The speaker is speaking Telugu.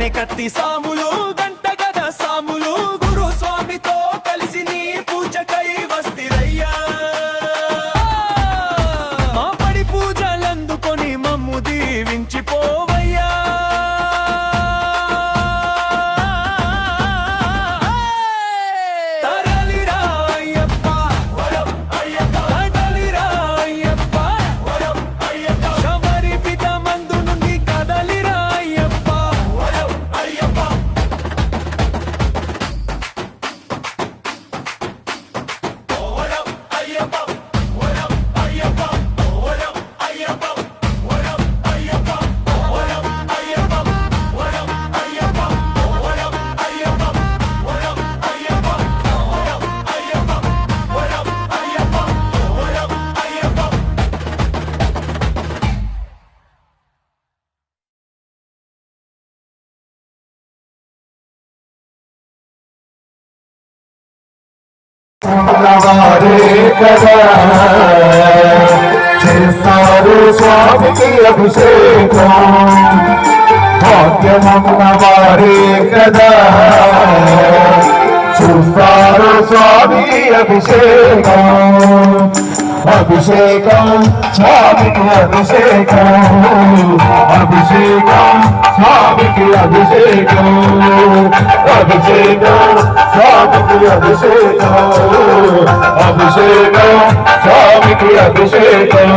కత్తి కత్తి సాములు గంట గద సాములు గురు స్వామితో కలిసి నీ పూజకై వస్తిరయ్యా మా పడి పూజలందుకొని మమ్ము దీవించిపోవయ్యా చేస్తారు స్వామికి అభిషేకం భాగ్యమున్న వారే కదా చూస్తారు స్వామికి అభిషేకం అభిషేకం స్వామికి అభిషేకం అభిషేకం స్వామికి అభిషేకం అభిషేకం స్వామికి అభిషేకం అభిషేకం స్వామికి అభిషేకం